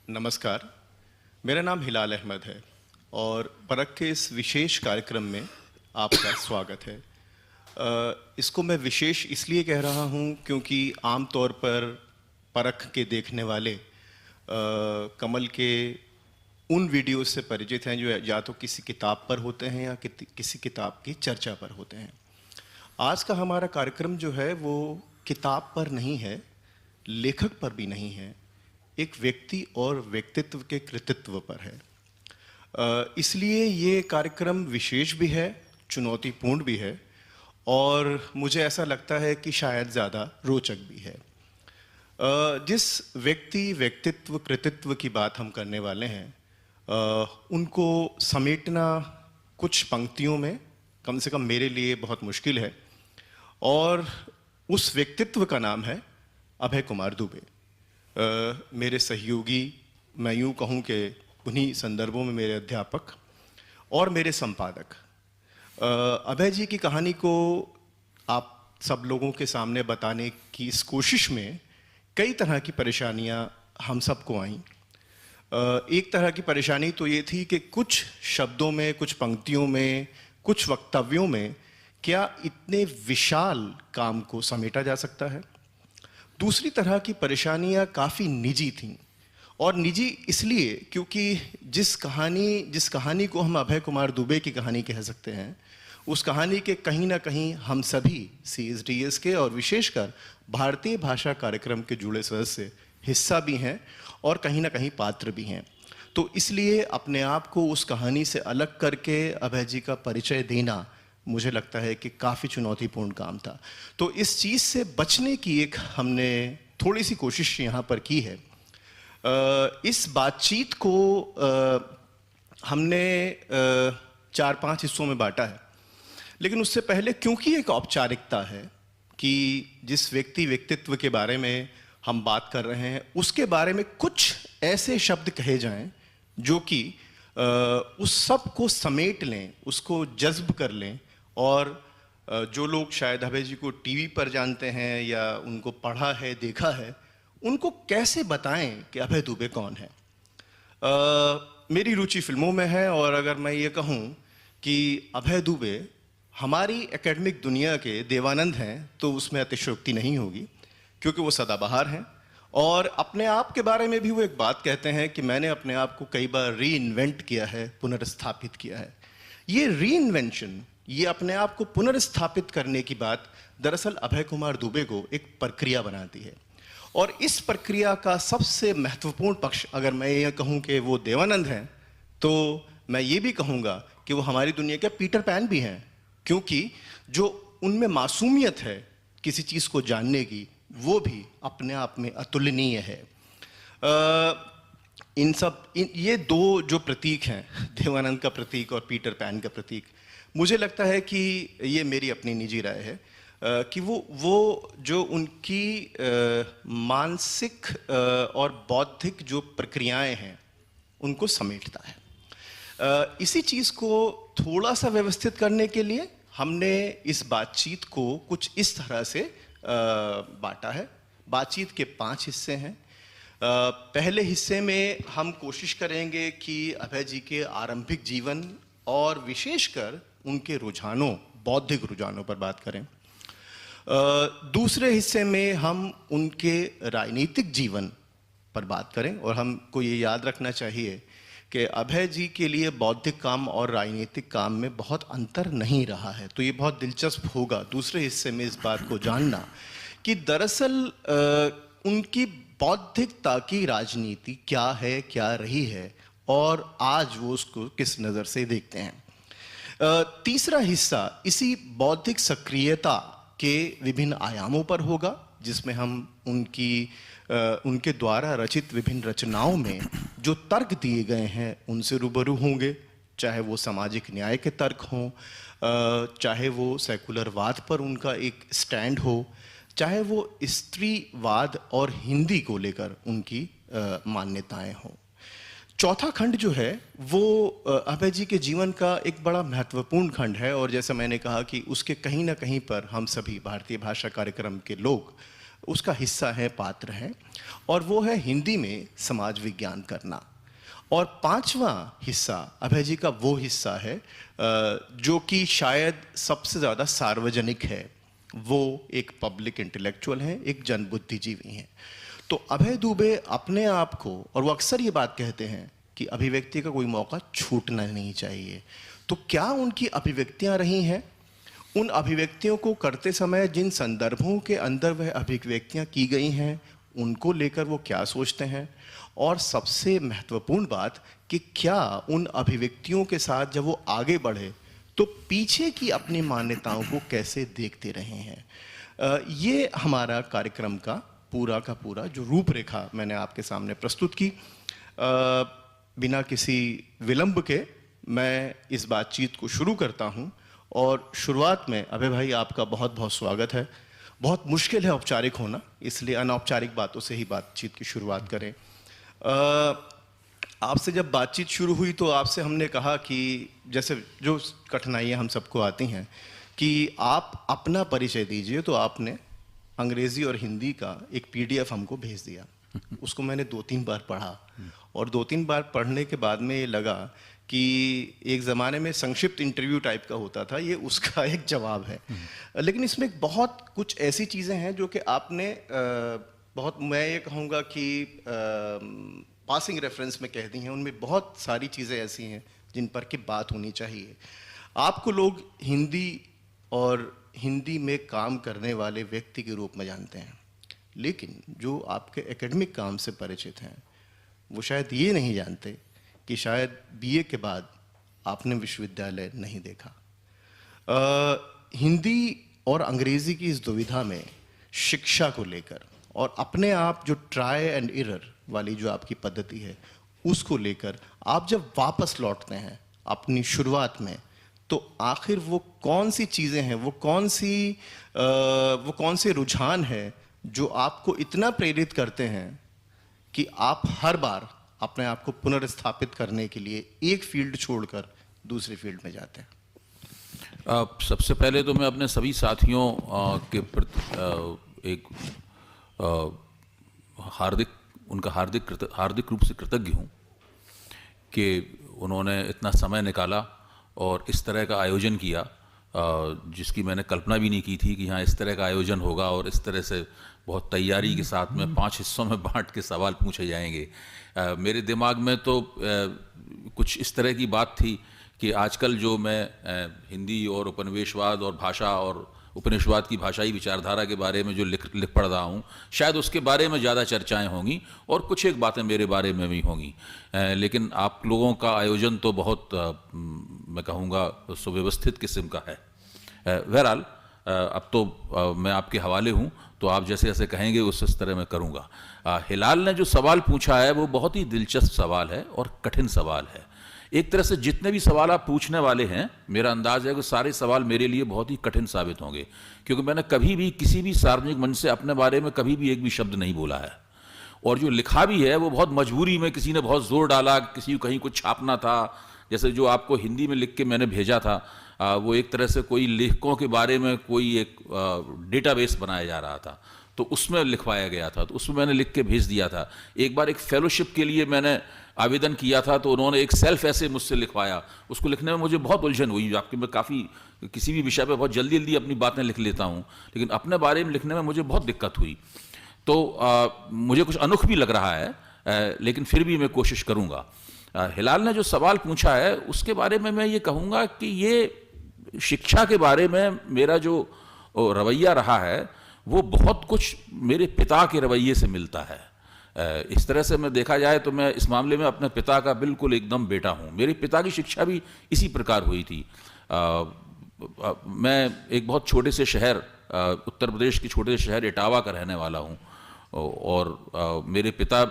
नमस्कार, मेरा नाम हिलाल अहमद है और परख के इस विशेष कार्यक्रम में आपका स्वागत है। इसको मैं विशेष इसलिए कह रहा हूँ क्योंकि आम तौर पर परख के देखने वाले कमल के उन वीडियो से परिचित हैं जो या तो किसी किताब पर होते हैं या किसी किताब की चर्चा पर होते हैं। आज का हमारा कार्यक्रम जो है वो किताब पर नहीं है, लेखक पर भी नहीं है, एक व्यक्ति और व्यक्तित्व के कृतित्व पर है। इसलिए ये कार्यक्रम विशेष भी है, चुनौतीपूर्ण भी है और मुझे ऐसा लगता है कि शायद ज़्यादा रोचक भी है। जिस व्यक्तित्व कृतित्व की बात हम करने वाले हैं उनको समेटना कुछ पंक्तियों में कम से कम मेरे लिए बहुत मुश्किल है और उस व्यक्तित्व का नाम है अभय कुमार दुबे। मेरे सहयोगी, मैं यूँ कहूँ कि उन्हीं संदर्भों में मेरे अध्यापक और मेरे संपादक। अभय जी की कहानी को आप सब लोगों के सामने बताने की इस कोशिश में कई तरह की परेशानियाँ हम सबको आईं। एक तरह की परेशानी तो ये थी कि कुछ शब्दों में, कुछ पंक्तियों में, कुछ वक्तव्यों में क्या इतने विशाल काम को समेटा जा सकता है। दूसरी तरह की परेशानियां काफ़ी निजी थीं और निजी इसलिए क्योंकि जिस कहानी को हम अभय कुमार दुबे की कहानी कह सकते हैं, उस कहानी के कहीं ना कहीं हम सभी CSDS के और विशेषकर भारतीय भाषा कार्यक्रम के जुड़े सदस्य हिस्सा भी हैं और कहीं ना कहीं पात्र भी हैं। तो इसलिए अपने आप को उस कहानी से अलग करके अभय जी का परिचय देना मुझे लगता है कि काफ़ी चुनौतीपूर्ण काम था। तो इस चीज़ से बचने की एक हमने थोड़ी सी कोशिश यहाँ पर की है। इस बातचीत को हमने 4-5 हिस्सों में बांटा है, लेकिन उससे पहले क्योंकि एक औपचारिकता है कि जिस व्यक्तित्व के बारे में हम बात कर रहे हैं उसके बारे में कुछ ऐसे शब्द कहे जाएं जो कि उस सब को समेट लें, उसको जज्ब कर लें और जो लोग शायद अभय जी को टीवी पर जानते हैं या उनको पढ़ा है, देखा है, उनको कैसे बताएं कि अभय दुबे कौन है। मेरी रुचि फिल्मों में है और अगर मैं ये कहूँ कि अभय दुबे हमारी एकेडमिक दुनिया के देवानंद हैं तो उसमें अतिशयोक्ति नहीं होगी, क्योंकि वो सदाबहार हैं और अपने आप के बारे में भी वो एक बात कहते हैं कि मैंने अपने आप को कई बार रीइन्वेंट किया है, पुनर्स्थापित किया है। ये रीइन्वेंशन, ये अपने आप को पुनर्स्थापित करने की बात दरअसल अभय कुमार दुबे को एक प्रक्रिया बनाती है और इस प्रक्रिया का सबसे महत्वपूर्ण पक्ष अगर मैं ये कहूँ कि वो देवानंद हैं तो मैं ये भी कहूँगा कि वो हमारी दुनिया के पीटर पैन भी हैं, क्योंकि जो उनमें मासूमियत है किसी चीज़ को जानने की वो भी अपने आप में अतुलनीय है। ये दो जो प्रतीक हैं, देवानंद का प्रतीक और पीटर पैन का प्रतीक, मुझे लगता है कि ये मेरी अपनी निजी राय है कि वो जो उनकी मानसिक और बौद्धिक जो प्रक्रियाएं हैं उनको समेटता है। इसी चीज़ को थोड़ा सा व्यवस्थित करने के लिए हमने इस बातचीत को कुछ इस तरह से बांटा है। बातचीत के 5 हिस्से हैं। पहले हिस्से में हम कोशिश करेंगे कि अभय जी के आरंभिक जीवन और विशेषकर उनके रुझानों, बौद्धिक रुझानों पर बात करें। दूसरे हिस्से में हम उनके राजनीतिक जीवन पर बात करें और हमको ये याद रखना चाहिए कि अभय जी के लिए बौद्धिक काम और राजनीतिक काम में बहुत अंतर नहीं रहा है। तो ये बहुत दिलचस्प होगा दूसरे हिस्से में इस बात को जानना कि दरअसल उनकी बौद्धिकता की राजनीति क्या है, क्या रही है और आज वो उसको किस नज़र से देखते हैं। तीसरा हिस्सा इसी बौद्धिक सक्रियता के विभिन्न आयामों पर होगा, जिसमें हम उनके द्वारा रचित विभिन्न रचनाओं में जो तर्क दिए गए हैं उनसे रूबरू होंगे, चाहे वो सामाजिक न्याय के तर्क हों, चाहे वो सेकुलरवाद पर उनका एक स्टैंड हो, चाहे वो स्त्रीवाद और हिंदी को लेकर उनकी मान्यताएं हों। चौथा खंड जो है वो अभय जी के जीवन का एक बड़ा महत्वपूर्ण खंड है और जैसा मैंने कहा कि उसके कहीं ना कहीं पर हम सभी भारतीय भाषा कार्यक्रम के लोग उसका हिस्सा है, पात्र है, और वो है हिंदी में समाज विज्ञान करना। और पांचवा हिस्सा अभय जी का वो हिस्सा है जो कि शायद सबसे ज़्यादा सार्वजनिक है। वो एक पब्लिक इंटेलेक्चुअल हैं, एक जन बुद्धिजीवी हैं। तो अभय दुबे अपने आप को, और वो अक्सर ये बात कहते हैं कि अभिव्यक्ति का कोई मौका छूटना नहीं चाहिए। तो क्या उनकी अभिव्यक्तियां रही हैं? उन अभिव्यक्तियों को करते समय जिन संदर्भों के अंदर वह अभिव्यक्तियां की गई हैं, उनको लेकर वो क्या सोचते हैं? और सबसे महत्वपूर्ण बात कि क्या उन अभिव्यक्तियों के साथ जब वो आगे बढ़े तो पीछे की अपनी मान्यताओं को कैसे देखते रहे हैं। ये हमारा कार्यक्रम का पूरा जो रूपरेखा मैंने आपके सामने प्रस्तुत की। बिना किसी विलंब के मैं इस बातचीत को शुरू करता हूं। और शुरुआत में अभय भाई आपका बहुत बहुत स्वागत है। बहुत मुश्किल है औपचारिक होना, इसलिए अनौपचारिक बातों से ही बातचीत की शुरुआत करें। आपसे जब बातचीत शुरू हुई तो आपसे हमने कहा कि जैसे जो कठिनाइयाँ हम सबको आती हैं कि आप अपना परिचय दीजिए, तो आपने अंग्रेज़ी और हिंदी का एक PDF हमको भेज दिया। उसको मैंने 2-3 बार पढ़ा, और 2-3 बार पढ़ने के बाद में ये लगा कि एक ज़माने में संक्षिप्त इंटरव्यू टाइप का होता था, ये उसका एक जवाब है। लेकिन इसमें बहुत कुछ ऐसी चीज़ें हैं जो कि आपने बहुत, मैं ये कहूँगा कि पासिंग रेफरेंस में कह दी हैं। उनमें बहुत सारी चीज़ें ऐसी हैं जिन पर कि बात होनी चाहिए। आपको लोग हिंदी और हिंदी में काम करने वाले व्यक्ति के रूप में जानते हैं, लेकिन जो आपके एकेडमिक काम से परिचित हैं वो शायद ये नहीं जानते कि शायद BA के बाद आपने विश्वविद्यालय नहीं देखा। हिंदी और अंग्रेज़ी की इस दुविधा में शिक्षा को लेकर और अपने आप जो ट्राई एंड एरर वाली जो आपकी पद्धति है उसको लेकर आप जब वापस लौटते हैं अपनी शुरुआत में, तो आखिर वो कौन सी चीज़ें हैं, वो कौन से रुझान हैं जो आपको इतना प्रेरित करते हैं कि आप हर बार अपने आप को पुनर्स्थापित करने के लिए एक फील्ड छोड़कर दूसरे फील्ड में जाते हैं? सबसे पहले तो मैं अपने सभी साथियों के प्रति एक हार्दिक रूप से कृतज्ञ हूँ कि उन्होंने इतना समय निकाला और इस तरह का आयोजन किया, जिसकी मैंने कल्पना भी नहीं की थी कि हाँ इस तरह का आयोजन होगा और इस तरह से बहुत तैयारी के साथ में 5 हिस्सों में बांट के सवाल पूछे जाएंगे। मेरे दिमाग में तो कुछ इस तरह की बात थी कि आजकल जो मैं हिंदी और उपनिवेशवाद और भाषा और उपनिवेशवाद की भाषाई विचारधारा के बारे में जो लिख पढ़ रहा हूँ, शायद उसके बारे में ज़्यादा चर्चाएं होंगी और कुछ एक बातें मेरे बारे में भी होंगी। लेकिन आप लोगों का आयोजन तो बहुत मैं कहूँगा सुव्यवस्थित किस्म का है। बहरहाल अब तो मैं आपके हवाले हूँ, तो आप जैसे जैसे कहेंगे उस तरह मैं करूँगा। हिलाल ने जो सवाल पूछा है वो बहुत ही दिलचस्प सवाल है और कठिन सवाल है। एक तरह से जितने भी सवाल आप पूछने वाले हैं, मेरा अंदाज़ है कि सारे सवाल मेरे लिए बहुत ही कठिन साबित होंगे, क्योंकि मैंने कभी भी किसी भी सार्वजनिक मंच से अपने बारे में कभी भी एक भी शब्द नहीं बोला है, और जो लिखा भी है वो बहुत मजबूरी में, किसी ने बहुत जोर डाला, किसी को कहीं कुछ छापना था। जैसे जो आपको हिंदी में लिख के मैंने भेजा था, वो एक तरह से कोई लेखकों के बारे में कोई एक डेटाबेस बनाया जा रहा था, तो उसमें लिखवाया गया था, तो उसमें मैंने लिख के भेज दिया था। एक बार एक फेलोशिप के लिए मैंने आवेदन किया था, तो उन्होंने एक सेल्फ ऐसे मुझसे लिखवाया। उसको लिखने में मुझे बहुत उलझन हुई। आपके मैं काफ़ी किसी भी विषय पे बहुत जल्दी जल्दी अपनी बातें लिख लेता हूँ, लेकिन अपने बारे में लिखने में मुझे बहुत दिक्कत हुई। तो मुझे कुछ अनोख भी लग रहा है, लेकिन फिर भी मैं कोशिश करूँगा। हिलाल ने जो सवाल पूछा है उसके बारे में मैं ये कहूँगा कि ये शिक्षा के बारे में मेरा जो रवैया रहा है वो बहुत कुछ मेरे पिता के रवैये से मिलता है। इस तरह से मैं देखा जाए तो मैं इस मामले में अपने पिता का बिल्कुल एकदम बेटा हूँ। मेरे पिता की शिक्षा भी इसी प्रकार हुई थी। मैं एक बहुत छोटे से शहर, उत्तर प्रदेश के छोटे से शहर इटावा का रहने वाला हूँ, और मेरे पिता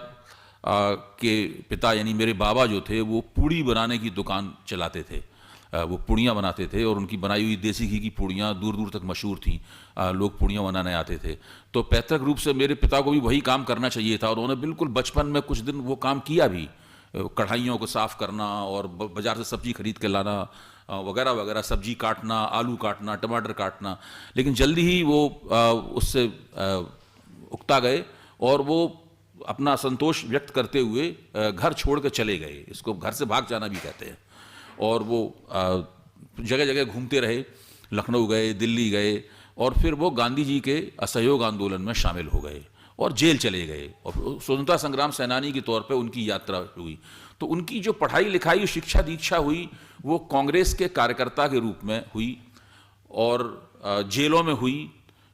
के पिता यानी मेरे बाबा जो थे वो पूड़ी बनाने की दुकान चलाते थे। वो पूड़ियाँ बनाते थे और उनकी बनाई हुई देसी घी की पूड़ियाँ दूर दूर तक मशहूर थीं। लोग पूड़ियाँ बनाने आते थे। तो पैतृक रूप से मेरे पिता को भी वही काम करना चाहिए था, और उन्होंने बिल्कुल बचपन में कुछ दिन वो काम किया भी, कढ़ाइयों को साफ़ करना और बाज़ार से सब्ज़ी खरीद के लाना वगैरह वगैरह, सब्ज़ी काटना, आलू काटना, टमाटर काटना। लेकिन जल्दी ही वो उससे उकता गए और वो अपना संतोष व्यक्त करते हुए घर छोड़ कर चले गए। इसको घर से भाग जाना भी कहते हैं। और वो जगह जगह घूमते रहे, लखनऊ गए, दिल्ली गए, और फिर वो गांधी जी के असहयोग आंदोलन में शामिल हो गए और जेल चले गए, और स्वतंत्रता संग्राम सेनानी के तौर पे उनकी यात्रा हुई। तो उनकी जो पढ़ाई लिखाई, शिक्षा दीक्षा हुई, वो कांग्रेस के कार्यकर्ता के रूप में हुई और जेलों में हुई।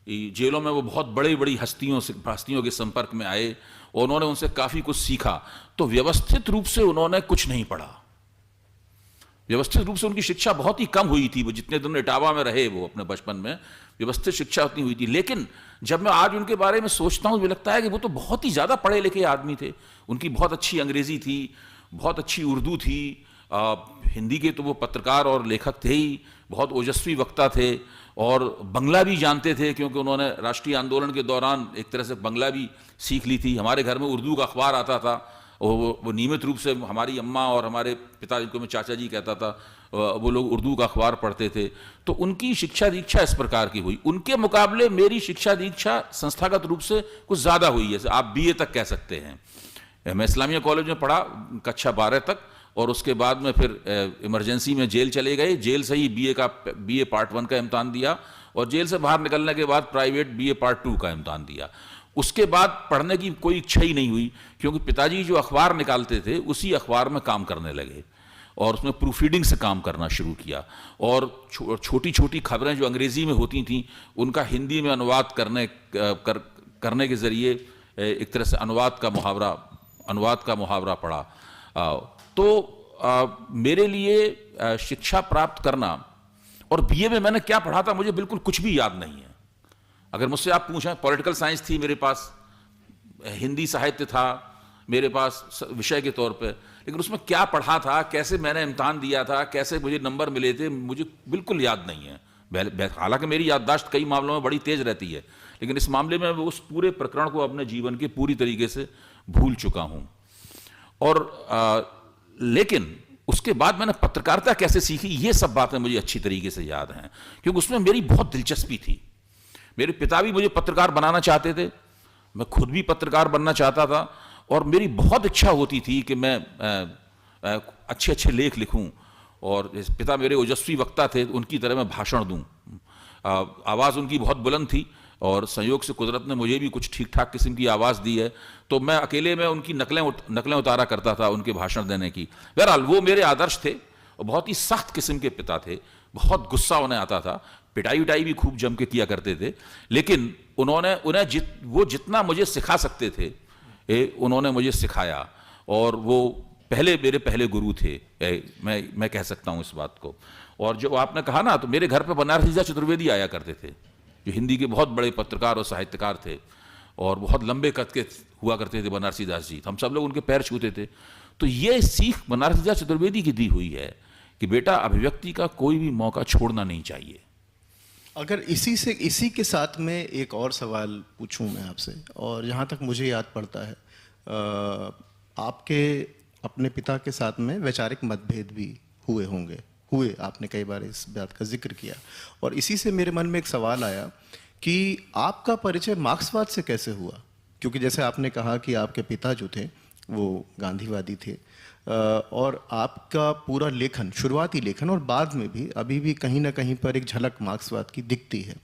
जेलों में वो बहुत बड़ी बड़ी हस्तियों के संपर्क में आए और उन्होंने उनसे काफ़ी कुछ सीखा। तो व्यवस्थित रूप से उन्होंने कुछ नहीं पढ़ा, व्यवस्थित रूप से उनकी शिक्षा बहुत ही कम हुई थी। वो जितने दिन इटावा में रहे वो अपने बचपन में, व्यवस्थित शिक्षा उतनी हुई थी। लेकिन जब मैं आज उनके बारे में सोचता हूँ, मुझे लगता है कि वो तो बहुत ही ज़्यादा पढ़े लिखे आदमी थे। उनकी बहुत अच्छी अंग्रेज़ी थी, बहुत अच्छी उर्दू थी, हिंदी के तो वो पत्रकार और लेखक थे ही, बहुत ओजस्वी वक्ता थे, और बंगला भी जानते थे क्योंकि उन्होंने राष्ट्रीय आंदोलन के दौरान एक तरह से बंगला भी सीख ली थी। हमारे घर में उर्दू का अखबार आता था, वो नियमित रूप से हमारी अम्मा और हमारे पिता, जिनको मैं चाचा जी कहता था, वो लोग उर्दू का अखबार पढ़ते थे। तो उनकी शिक्षा दीक्षा इस प्रकार की हुई। उनके मुकाबले मेरी शिक्षा दीक्षा संस्थागत रूप से कुछ ज़्यादा हुई है, जैसे आप BA तक कह सकते हैं। मैं इस्लामिया कॉलेज में पढ़ा कक्षा 12 तक, और उसके बाद में फिर इमरजेंसी में जेल चले गए। जेल से ही BA पार्ट 1 का इम्तहान दिया, और जेल से बाहर निकलने के बाद प्राइवेट BA पार्ट 2 का इम्तहान दिया। उसके बाद पढ़ने की कोई इच्छा ही नहीं हुई, क्योंकि पिताजी जो अखबार निकालते थे उसी अखबार में काम करने लगे और उसमें प्रूफ रीडिंग से काम करना शुरू किया। और छोटी छोटी खबरें जो अंग्रेज़ी में होती थीं उनका हिंदी में अनुवाद करने के ज़रिए एक तरह से अनुवाद का मुहावरा पड़ा। तो मेरे लिए शिक्षा प्राप्त करना, और BA में मैंने क्या पढ़ा था मुझे बिल्कुल कुछ भी याद नहीं है। अगर मुझसे आप पूछें, पॉलिटिकल साइंस थी मेरे पास, हिंदी साहित्य था मेरे पास विषय के तौर पे, लेकिन उसमें क्या पढ़ा था, कैसे मैंने इम्तहान दिया था, कैसे मुझे नंबर मिले थे, मुझे बिल्कुल याद नहीं है। हालांकि मेरी याददाश्त कई मामलों में बड़ी तेज रहती है, लेकिन इस मामले में मैं उस पूरे प्रकरण को अपने जीवन के पूरी तरीके से भूल चुका हूँ। और लेकिन उसके बाद मैंने पत्रकारिता कैसे सीखी, ये सब बातें मुझे अच्छी तरीके से याद हैं, क्योंकि उसमें मेरी बहुत दिलचस्पी थी। मेरे पिता भी मुझे पत्रकार बनाना चाहते थे, मैं खुद भी पत्रकार बनना चाहता था, और मेरी बहुत इच्छा होती थी कि मैं अच्छे अच्छे लेख लिखूं, और पिता मेरे ओजस्वी वक्ता थे, उनकी तरह मैं भाषण दूं। आवाज़ उनकी बहुत बुलंद थी, और संयोग से कुदरत ने मुझे भी कुछ ठीक ठाक किस्म की आवाज़ दी है, तो मैं अकेले में उनकी नकलें उतारा करता था उनके भाषण देने की। बहरहाल वो मेरे आदर्श थे, और बहुत ही सख्त किस्म के पिता थे, बहुत गुस्सा उन्हें आता था, पिटाई उटाई भी खूब जम के किया करते थे, लेकिन उन्हें वो जितना मुझे सिखा सकते थे उन्होंने मुझे सिखाया, और वो मेरे पहले गुरु थे, मैं कह सकता हूँ इस बात को। और जो आपने कहा ना, तो मेरे घर पे बनारसी दास चतुर्वेदी आया करते थे, जो हिंदी के बहुत बड़े पत्रकार और साहित्यकार थे, और बहुत लंबे कद के हुआ करते थे बनारसी दास जी। हम सब लोग उनके पैर छूते थे। तो ये सीख बनारसी दास चतुर्वेदी की दी हुई है कि बेटा, अभिव्यक्ति का कोई भी मौका छोड़ना नहीं चाहिए। अगर इसी के साथ में एक और सवाल पूछूं मैं आपसे, और जहाँ तक मुझे याद पड़ता है, आपके अपने पिता के साथ में वैचारिक मतभेद भी हुए, आपने कई बार इस बात का जिक्र किया, और इसी से मेरे मन में एक सवाल आया कि आपका परिचय मार्क्सवाद से कैसे हुआ? क्योंकि जैसे आपने कहा कि आपके पिता जो थे वो गांधीवादी थे, और आपका पूरा लेखन, शुरुआती लेखन और बाद में भी अभी भी कहीं ना कहीं पर एक झलक मार्क्सवाद की दिखती है,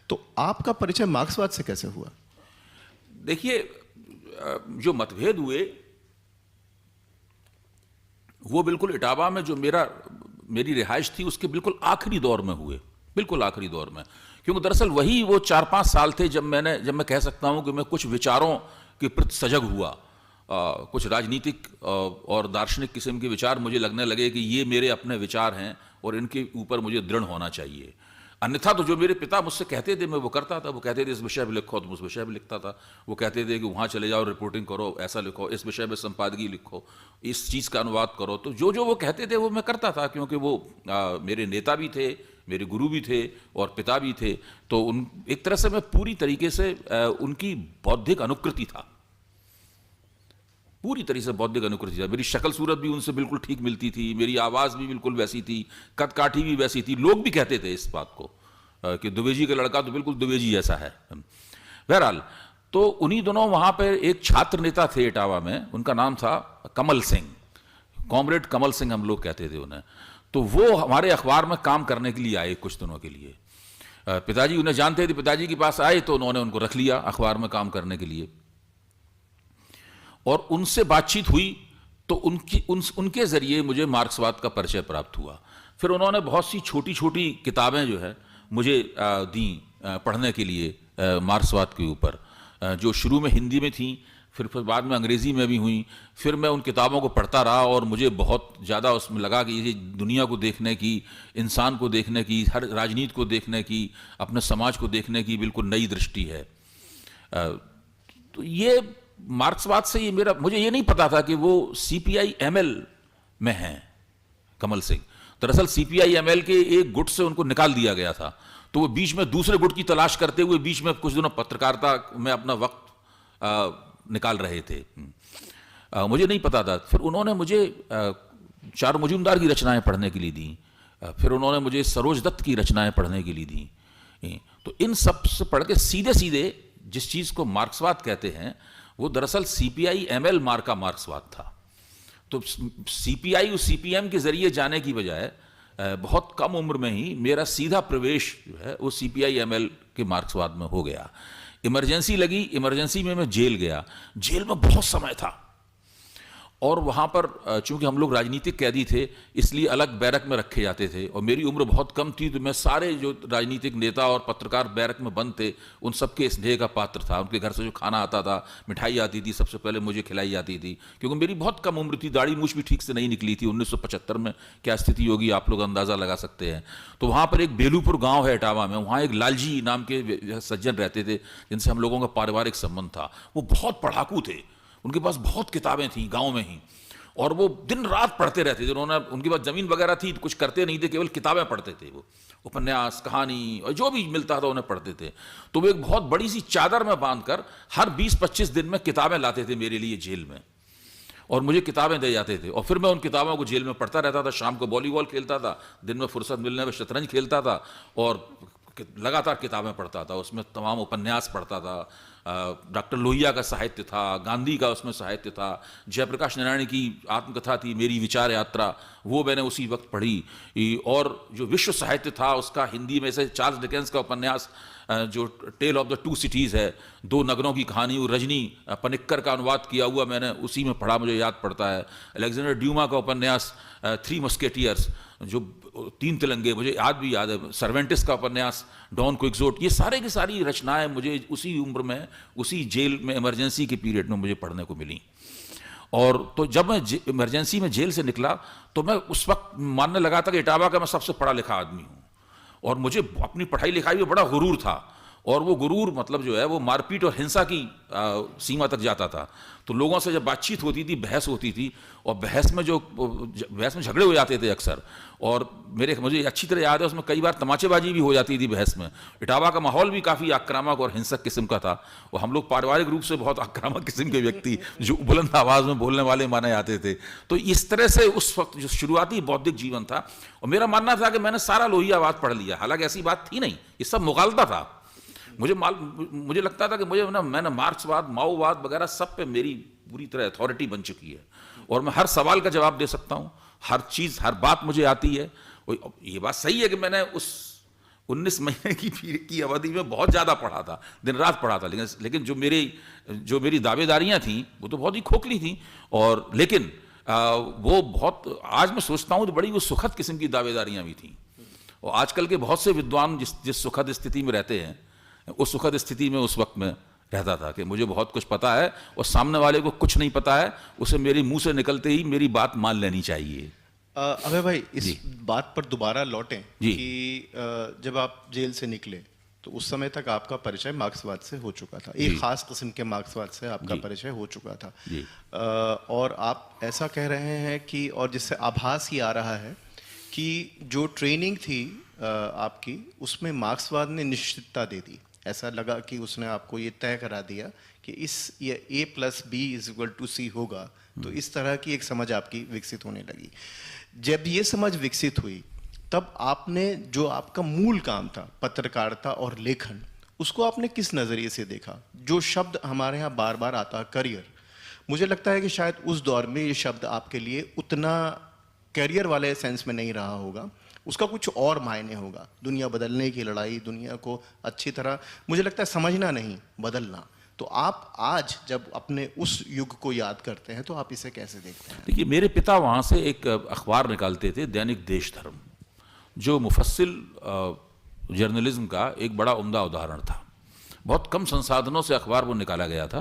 तो आपका परिचय मार्क्सवाद से कैसे हुआ? देखिए, जो मतभेद हुए वो बिल्कुल इटावा में जो मेरी रिहाइश थी उसके बिल्कुल आखिरी दौर में हुए, बिल्कुल आखिरी दौर में। क्योंकि दरअसल वही वो 4-5 साल थे जब मैं कह सकता हूं कि मैं कुछ विचारों के प्रति सजग हुआ। कुछ राजनीतिक और दार्शनिक किस्म के विचार मुझे लगने लगे कि ये मेरे अपने विचार हैं और इनके ऊपर मुझे दृढ़ होना चाहिए। अन्यथा तो जो मेरे पिता मुझसे कहते थे मैं वो करता था। वो कहते थे इस विषय पर लिखो तो उस विषय पर लिखता था। वो कहते थे कि वहाँ चले जाओ, रिपोर्टिंग करो, ऐसा लिखो, इस विषय में संपादकीय लिखो, इस चीज़ का अनुवाद करो। तो जो वो कहते थे वो मैं करता था, क्योंकि वो मेरे नेता भी थे, मेरे गुरु भी थे और पिता भी थे। तो एक तरह से मैं पूरी तरीके से उनकी बौद्धिक अनुकृति था, पूरी तरह से बौद्धिक अनुकृति था। मेरी शक्ल सूरत भी उनसे बिल्कुल ठीक मिलती थी, मेरी आवाज़ भी बिल्कुल वैसी थी, कद काठी भी वैसी थी। लोग भी कहते थे इस बात को कि द्विवेदी का लड़का तो बिल्कुल द्विवेदी जैसा है। बहरहाल, तो उन्हीं दोनों वहाँ पर एक छात्र नेता थे इटावा में, उनका नाम था कमल सिंह, कॉमरेड कमल सिंह हम लोग कहते थे उन्हें। तो वो हमारे अखबार में काम करने के लिए आए कुछ दिनों के लिए। पिताजी उन्हें जानते थे, पिताजी के पास आए तो उन्होंने उनको रख लिया अखबार में काम करने के लिए, और उनसे बातचीत हुई तो उनके जरिए मुझे मार्क्सवाद का परिचय प्राप्त हुआ। फिर उन्होंने बहुत सी छोटी छोटी किताबें जो है मुझे दी पढ़ने के लिए मार्क्सवाद के ऊपर, जो शुरू में हिंदी में थी, फिर बाद में अंग्रेज़ी में भी हुई। फिर मैं उन किताबों को पढ़ता रहा और मुझे बहुत ज़्यादा उसमें लगा कि ये दुनिया को देखने की, इंसान को देखने की, हर राजनीति को देखने की, अपने समाज को देखने की बिल्कुल नई दृष्टि है। तो ये मार्क्सवाद से ये मुझे ये नहीं पता था कि वो CPI-ML में हैं कमल सिंह। दरअसल CPI-ML के एक गुट से उनको निकाल दिया गया था, तो वो बीच में दूसरे गुट की तलाश करते हुए बीच में कुछ दिनों पत्रकारिता में अपना वक्त निकाल रहे थे। मुझे नहीं पता था। फिर उन्होंने मुझे चारू मजूमदार की रचनाएं पढ़ने के लिए दी, फिर उन्होंने मुझे सरोज दत्त की रचनाएं पढ़ने के लिए दी। तो इन सब से पढ़ के सीधे सीधे जिस चीज़ को मार्क्सवाद कहते हैं वो दरअसल CPI-ML मार्का मार्क्सवाद था। तो CPI और CPM के जरिए जाने की बजाय बहुत कम उम्र में ही मेरा सीधा प्रवेश जो है वो CPI-ML के मार्क्सवाद में हो गया। इमरजेंसी लगी, इमरजेंसी में मैं जेल गया। जेल में बहुत समय था और वहाँ पर चूंकि हम लोग राजनीतिक कैदी थे इसलिए अलग बैरक में रखे जाते थे, और मेरी उम्र बहुत कम थी, तो मैं सारे जो राजनीतिक नेता और पत्रकार बैरक में बंद थे उन सबके स्नेह का पात्र था। उनके घर से जो खाना आता था, मिठाई आती थी, सबसे पहले मुझे खिलाई जाती थी, क्योंकि मेरी बहुत कम उम्र थी, दाढ़ी मूछ भी ठीक से नहीं निकली थी। 1975 में क्या स्थिति होगी आप लोग अंदाज़ा लगा सकते हैं। तो वहाँ पर एक बेलूपुर गाँव है इटावा में, वहाँ एक लालजी नाम के सज्जन रहते थे जिनसे हम लोगों का पारिवारिक संबंध था। वो बहुत पढ़ाकू थे, उनके पास बहुत किताबें थीं गांव में ही, और वो दिन रात पढ़ते रहते थे। उनके पास ज़मीन वगैरह थी, कुछ करते नहीं थे, केवल किताबें पढ़ते थे। वो उपन्यास, कहानी और जो भी मिलता था उन्हें पढ़ते थे। तो वो एक बहुत बड़ी सी चादर में बांधकर हर 20-25 दिन में किताबें लाते थे मेरे लिए जेल में, और मुझे किताबें दे जाते थे, और फिर मैं उन किताबों को जेल में पढ़ता रहता था। शाम को वॉलीबॉल खेलता था, दिन में फुर्सत मिलने में शतरंज खेलता था, और लगातार किताबें पढ़ता था। उसमें तमाम उपन्यास पढ़ता था, डॉक्टर लोहिया का साहित्य था, गांधी का उसमें साहित्य था, जयप्रकाश नारायण की आत्मकथा थी मेरी विचार यात्रा, वो मैंने उसी वक्त पढ़ी। और जो विश्व साहित्य था उसका हिंदी में से चार्ल्स डिकेंस का उपन्यास जो tale of the two cities है, दो नगरों की कहानी, वो रजनी पनिक्कर का अनुवाद किया हुआ मैंने उसी में पढ़ा, मुझे याद पड़ता है। अलेक्जेंडर ड्यूमा का उपन्यास थ्री मस्केटियर्स, जो तीन तिलंगे, मुझे भी याद है। सर्वेंटिस का उपन्यास, डॉन क्विक्सोट, ये सारे की सारी रचनाएं मुझे उसी उम्र में, उसी जेल में, इमरजेंसी के पीरियड में मुझे पढ़ने को मिली। और तो जब मैं इमरजेंसी में जेल से निकला तो मैं उस वक्त मानने लगा था कि इटावा का मैं सबसे पढ़ा लिखा आदमी हूँ, और मुझे अपनी पढ़ाई लिखाई में बड़ा गुरूर था। और वो गुरूर मतलब जो है वो मारपीट और हिंसा की सीमा तक जाता था। तो लोगों से जब बातचीत होती थी, बहस होती थी, और बहस में झगड़े हो जाते थे अक्सर, और मुझे अच्छी तरह याद है उसमें कई बार तमाचेबाजी भी हो जाती थी बहस में। इटावा का माहौल भी काफ़ी आक्रामक और हिंसक किस्म का था, और हम लोग पारिवारिक रूप से बहुत आक्रामक किस्म के व्यक्ति जो बुलंद आवाज़ में बोलने वाले माने जाते थे। तो इस तरह से उस वक्त जो शुरुआती बौद्धिक जीवन था, और मेरा मानना था कि मैंने सारा लोहियावाद पढ़ लिया, हालांकि ऐसी बात थी नहीं, ये सब मुगालता था। मुझे लगता था कि मैंने मार्क्सवाद, माओवाद वगैरह सब पे मेरी पूरी तरह अथॉरिटी बन चुकी है, और मैं हर सवाल का जवाब दे सकता हूँ, हर चीज़, हर बात मुझे आती है। ये बात सही है कि मैंने उस 19 महीने की अवधि में बहुत ज़्यादा पढ़ा था, दिन रात पढ़ा था, लेकिन जो मेरी दावेदारियाँ थीं वो तो बहुत ही खोखली थीं, और लेकिन वो बहुत, आज मैं सोचता हूँ तो बड़ी वो सुखद किस्म की दावेदारियाँ भी थीं। और आजकल के बहुत से विद्वान जिस सुखद स्थिति में रहते हैं, उस सुखद स्थिति में उस वक्त में रहता था कि मुझे बहुत कुछ पता है और सामने वाले को कुछ नहीं पता है, उसे मेरे मुंह से निकलते ही मेरी बात मान लेनी चाहिए। अभय भाई, इस बात पर दोबारा लौटें जी। कि जब आप जेल से निकले तो उस समय तक आपका परिचय मार्क्सवाद से हो चुका था, एक खास किस्म के मार्क्सवाद से आपका परिचय हो चुका था। और आप ऐसा कह रहे हैं कि, और जिससे आभास ही आ रहा है कि जो ट्रेनिंग थी आपकी, उसमें मार्क्सवाद ने निश्चितता दे दी। ऐसा लगा कि उसने आपको ये तय करा दिया कि ये A+B=C होगा, तो इस तरह की एक समझ आपकी विकसित होने लगी। जब ये समझ विकसित हुई तब आपने जो आपका मूल काम था, पत्रकारिता और लेखन, उसको आपने किस नज़रिए से देखा? जो शब्द हमारे यहाँ बार बार आता है करियर, मुझे लगता है कि शायद उस दौर में ये शब्द आपके लिए उतना करियर वाले सेंस में नहीं रहा होगा, उसका कुछ और मायने होगा। दुनिया बदलने की लड़ाई, दुनिया को अच्छी तरह मुझे लगता है समझना नहीं, बदलना। तो आप आज जब अपने उस युग को याद करते हैं तो आप इसे कैसे देखते हैं? देखिए, मेरे पिता वहाँ से एक अखबार निकालते थे, दैनिक देश धर्म, जो मुफस्सिल जर्नलिज्म का एक बड़ा उम्दा उदाहरण था। बहुत कम संसाधनों से अखबार वो निकाला गया था।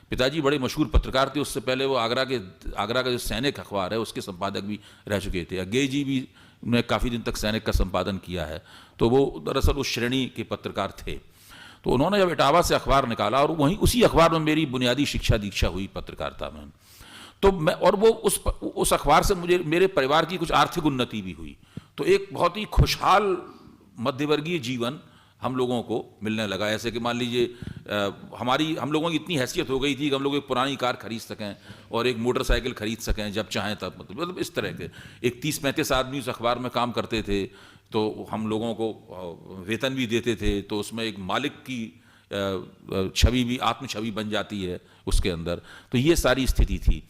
पिताजी बड़े मशहूर पत्रकार थे, उससे पहले वो आगरा का जो सैनिक अखबार है उसके संपादक भी रह चुके थे। अज्ञे जी भी ने काफ़ी दिन तक सैनिक का संपादन किया है, तो वो दरअसल उस श्रेणी के पत्रकार थे। तो उन्होंने जब इटावा से अखबार निकाला, और वहीं उसी अखबार में मेरी बुनियादी शिक्षा दीक्षा हुई पत्रकारिता में, तो मैं और वो उस अखबार से मुझे मेरे परिवार की कुछ आर्थिक उन्नति भी हुई। तो एक बहुत ही खुशहाल मध्यवर्गीय जीवन हम लोगों को मिलने लगा। ऐसे कि मान लीजिए हम लोगों की इतनी हैसियत हो गई थी कि हम लोग एक पुरानी कार खरीद सकें और एक मोटरसाइकिल खरीद सकें जब चाहें तब। मतलब इस तरह के एक 30-35 आदमी उस अखबार में काम करते थे, तो हम लोगों को वेतन भी देते थे, तो उसमें एक मालिक की छवि भी, आत्म छवि बन जाती है उसके अंदर। तो ये सारी स्थिति थी।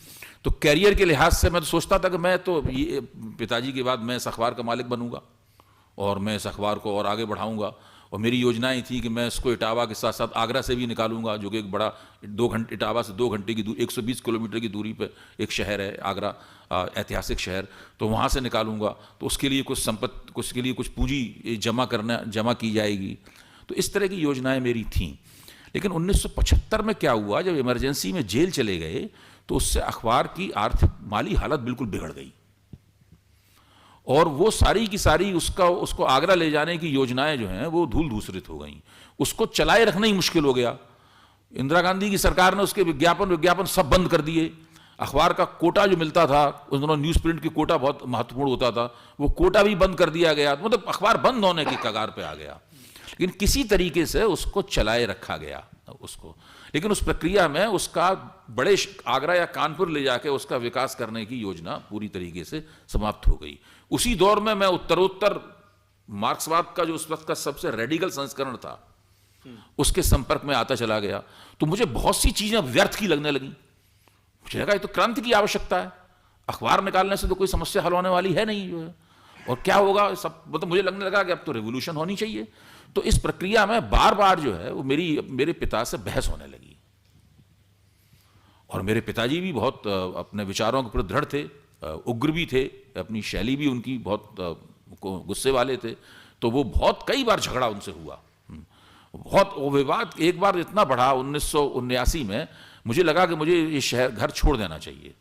तो कैरियर के लिहाज से मैं तो सोचता था कि मैं तो ये पिताजी के बाद मैं इस अखबार का मालिक बनूंगा और मैं इस अखबार को और आगे बढ़ाऊंगा। और मेरी योजनाएं थी कि मैं इसको इटावा के साथ साथ आगरा से भी निकालूंगा, जो कि एक बड़ा 2 घंटे, इटावा से 2 घंटे की दूरी, 120 किलोमीटर की दूरी पे एक शहर है आगरा, ऐतिहासिक शहर, तो वहाँ से निकालूंगा। तो उसके लिए कुछ पूंजी जमा की जाएगी। तो इस तरह की योजनाएं मेरी थीं। लेकिन 1975 में क्या हुआ, जब इमरजेंसी में जेल चले गए, तो उससे अखबार की आर्थिक माली हालत बिल्कुल बिगड़ गई, और वो सारी की सारी उसको आगरा ले जाने की योजनाएं जो हैं वो धूल धूसरित हो गई। उसको चलाए रखना ही मुश्किल हो गया। इंदिरा गांधी की सरकार ने उसके विज्ञापन सब बंद कर दिए। अखबार का कोटा जो मिलता था, उस दिनों न्यूज़ प्रिंट की कोटा बहुत महत्वपूर्ण होता था, वो कोटा भी बंद कर दिया गया। मतलब अखबार बंद होने की कगार पे आ गया। लेकिन किसी तरीके से उसको चलाए रखा गया उसको। लेकिन उस प्रक्रिया में उसका बड़े आगरा या कानपुर ले जाके उसका विकास करने की योजना पूरी तरीके से समाप्त हो गई। उसी दौर में मैं उत्तरोत्तर मार्क्सवाद का जो उस वक्त का सबसे रेडिकल संस्करण था उसके संपर्क में आता चला गया। तो मुझे बहुत सी चीजें व्यर्थ की लगने लगी। मुझे लगा ये तो क्रांति की आवश्यकता है, अखबार निकालने से तो कोई समस्या हल होने वाली है नहीं जो है, और क्या होगा सब। मतलब मुझे लगने लगा कि अब तो रेवोल्यूशन होनी चाहिए। तो इस प्रक्रिया में बार बार जो है वो मेरे पिता से बहस होने लगी। और मेरे पिताजी भी बहुत अपने विचारों के प्रति दृढ़ थे, उग्र भी थे, अपनी शैली भी उनकी बहुत गुस्से वाले थे। तो वो कई बार झगड़ा उनसे हुआ। वो विवाद एक बार इतना बढ़ा 1979 में, मुझे लगा कि मुझे ये घर छोड़ देना चाहिए।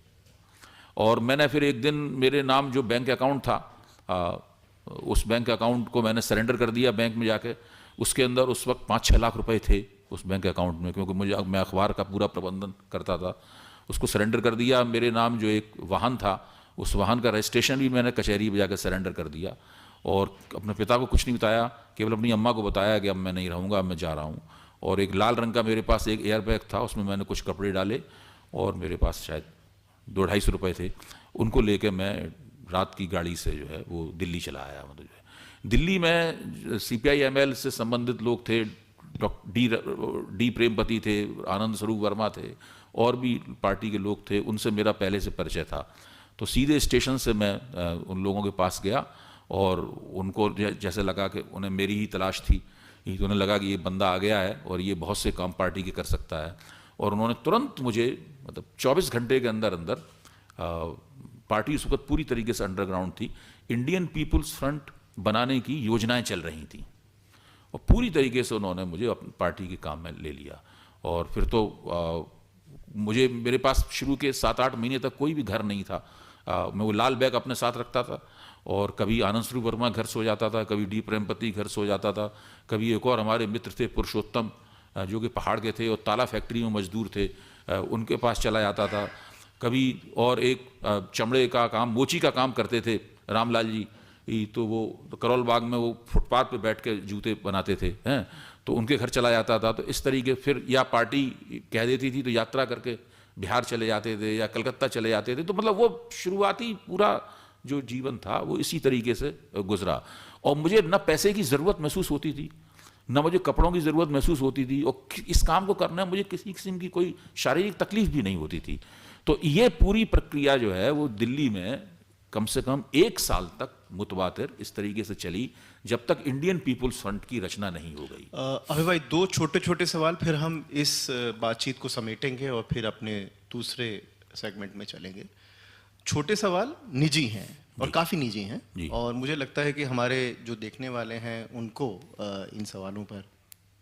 और मैंने फिर एक दिन मेरे नाम जो बैंक अकाउंट था, उस बैंक अकाउंट को मैंने सरेंडर कर दिया बैंक में जाके। उसके अंदर उस वक्त 5-6 लाख रुपए थे उस बैंक अकाउंट में, क्योंकि मैं अखबार का पूरा प्रबंधन करता था। उसको सरेंडर कर दिया। मेरे नाम जो एक वाहन था, उस वाहन का रजिस्ट्रेशन भी मैंने कचहरी में जाकर सरेंडर कर दिया। और अपने पिता को कुछ नहीं बताया, केवल अपनी अम्मा को बताया कि अब मैं नहीं रहूँगा, अब मैं जा रहा हूँ। और एक लाल रंग का मेरे पास एक एयर बैग था, उसमें मैंने कुछ कपड़े डाले, और मेरे पास शायद 200-250 रुपये थे। उनको लेकर मैं रात की गाड़ी से जो है वो दिल्ली चला आया। मतलब जो है दिल्ली में CPI ML से संबंधित लोग थे, डी प्रेमपति थे, आनंद स्वरूप वर्मा थे, और भी पार्टी के लोग थे, उनसे मेरा पहले से परिचय था। तो सीधे स्टेशन से मैं उन लोगों के पास गया, और उनको जैसे लगा कि उन्हें मेरी ही तलाश थी, तो उन्हें लगा कि ये बंदा आ गया है और ये बहुत से काम पार्टी के कर सकता है। और उन्होंने तुरंत मुझे, मतलब 24 घंटे के अंदर अंदर, पार्टी उस वक्त पूरी तरीके से अंडरग्राउंड थी, इंडियन पीपुल्स फ्रंट बनाने की योजनाएं चल रही थी, और पूरी तरीके से उन्होंने मुझे अपनी पार्टी के काम में ले लिया। और फिर तो मेरे पास शुरू के 7-8 महीने तक कोई भी घर नहीं था। मैं वो लाल बैग अपने साथ रखता था, और कभी आनंद स्वरूप वर्मा घर सो जाता था, कभी डी प्रेमपति घर सो जाता था, कभी एक और हमारे मित्र थे पुरुषोत्तम, जो कि पहाड़ के थे और ताला फैक्ट्री में मजदूर थे, उनके पास चला जाता था। कभी और एक चमड़े का काम, मोची का काम करते थे रामलाल जी, तो वो करोल बाग में वो फुटपाथ पे बैठ के जूते बनाते थे, हैं, तो उनके घर चला जाता था। तो इस तरीके फिर या पार्टी कह देती थी तो यात्रा करके बिहार चले जाते थे या कलकत्ता चले जाते थे। तो मतलब वो शुरुआती पूरा जो जीवन था वो इसी तरीके से गुजरा। और मुझे न पैसे की ज़रूरत महसूस होती थी, ना मुझे कपड़ों की ज़रूरत महसूस होती थी, और इस काम को करने में मुझे किसी किस्म की कोई शारीरिक तकलीफ भी नहीं होती थी। तो ये पूरी प्रक्रिया जो है वो दिल्ली में कम से कम 1 साल तक मुतवातिर इस तरीके से चली, जब तक इंडियन पीपुल्स फ्रंट की रचना नहीं हो गई। अभय भाई, 2 छोटे छोटे सवाल, फिर हम इस बातचीत को समेटेंगे और फिर अपने दूसरे सेगमेंट में चलेंगे। छोटे सवाल निजी हैं और काफ़ी निजी हैं, और मुझे लगता है कि हमारे जो देखने वाले हैं उनको इन सवालों पर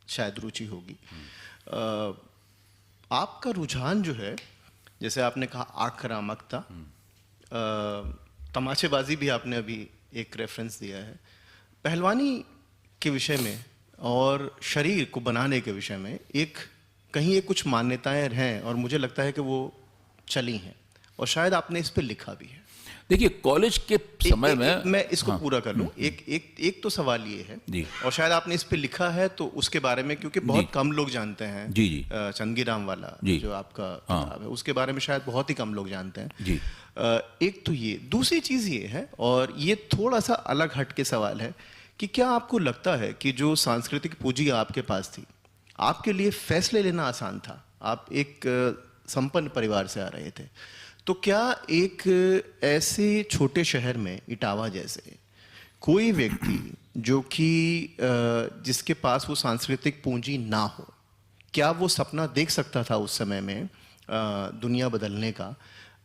शायद रुचि होगी। आपका रुझान जो है, जैसे आपने कहा आक्रामकता, तमाशेबाजी भी आपने अभी एक रेफरेंस दिया है, पहलवानी के विषय में और शरीर को बनाने के विषय में कहीं कुछ मान्यताएं हैं, और मुझे लगता है कि वो चली हैं, और शायद आपने इस पे लिखा भी है। देखिए, कॉलेज के समय में मैं इसको पूरा कर लूं। एक तो सवाल ये है जी, और शायद आपने इस पे लिखा है, तो उसके बारे में, क्योंकि बहुत कम लोग जानते हैं जी जी चंदगीराम वाला जो आपका किताब है, उसके बारे में शायद बहुत ही कम लोग जानते हैं जी। एक तो ये, दूसरी चीज़ ये है, और ये थोड़ा सा अलग हट के सवाल है, कि क्या आपको लगता है कि जो सांस्कृतिक पूंजी आपके पास थी, आपके लिए फैसले लेना आसान था? आप एक संपन्न परिवार से आ रहे थे, तो क्या एक ऐसे छोटे शहर में, इटावा जैसे, कोई व्यक्ति जो कि जिसके पास वो सांस्कृतिक पूंजी ना हो, क्या वो सपना देख सकता था उस समय में दुनिया बदलने का?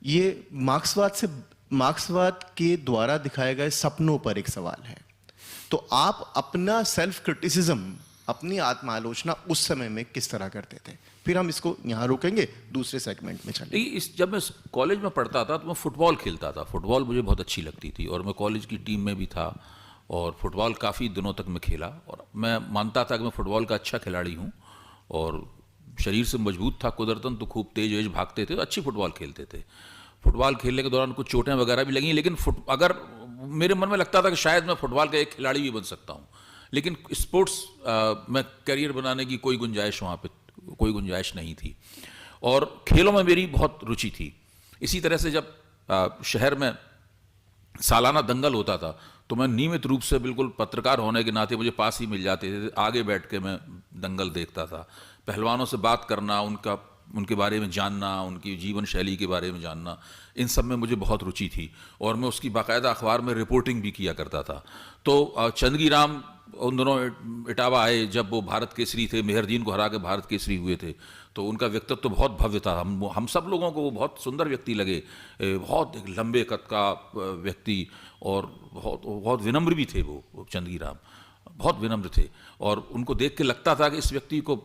ये मार्क्सवाद के द्वारा दिखाए गए सपनों पर एक सवाल है। तो आप अपना सेल्फ क्रिटिसिज्म, अपनी आत्मालोचना उस समय में किस तरह करते थे? फिर हम इसको यहाँ रोकेंगे, दूसरे सेगमेंट में चलेंगे। जब मैं कॉलेज में पढ़ता था तो मैं फुटबॉल खेलता था। फुटबॉल मुझे बहुत अच्छी लगती थी, और मैं कॉलेज की टीम में भी था, और फुटबॉल काफ़ी दिनों तक मैं खेला, और मैं मानता था कि मैं फुटबॉल का अच्छा खिलाड़ी हूँ, और शरीर से मजबूत था कुदरतन, तो खूब तेज भागते थे, तो अच्छी फुटबॉल खेलते थे। फुटबॉल खेलने के दौरान कुछ चोटें वगैरह भी लगी, लेकिन अगर मेरे मन में लगता था कि शायद मैं फुटबॉल का एक खिलाड़ी भी बन सकता हूँ, लेकिन स्पोर्ट्स में करियर बनाने की कोई गुंजाइश वहाँ पे कोई गुंजाइश नहीं थी, और खेलों में मेरी बहुत रुचि थी। इसी तरह से जब शहर में सालाना दंगल होता था, तो मैं नियमित रूप से, बिल्कुल पत्रकार होने के नाते, मुझे पास ही मिल जाते थे, आगे बैठ के मैं दंगल देखता था। पहलवानों से बात करना, उनके बारे में जानना, उनकी जीवन शैली के बारे में जानना, इन सब में मुझे बहुत रुचि थी, और मैं उसकी बाकायदा अखबार में रिपोर्टिंग भी किया करता था। तो चंदगीराम उन दोनों इटावा आए, जब वो भारत केसरी थे, मेहरदीन को हरा के भारत केसरी हुए थे, तो उनका व्यक्तित्व तो बहुत भव्य था। हम सब लोगों को वो बहुत सुंदर व्यक्ति लगे, बहुत एक लंबे कद का व्यक्ति, और बहुत विनम्र भी थे वो चंदगीराम, बहुत विनम्र थे, और उनको देख के लगता था कि इस व्यक्ति को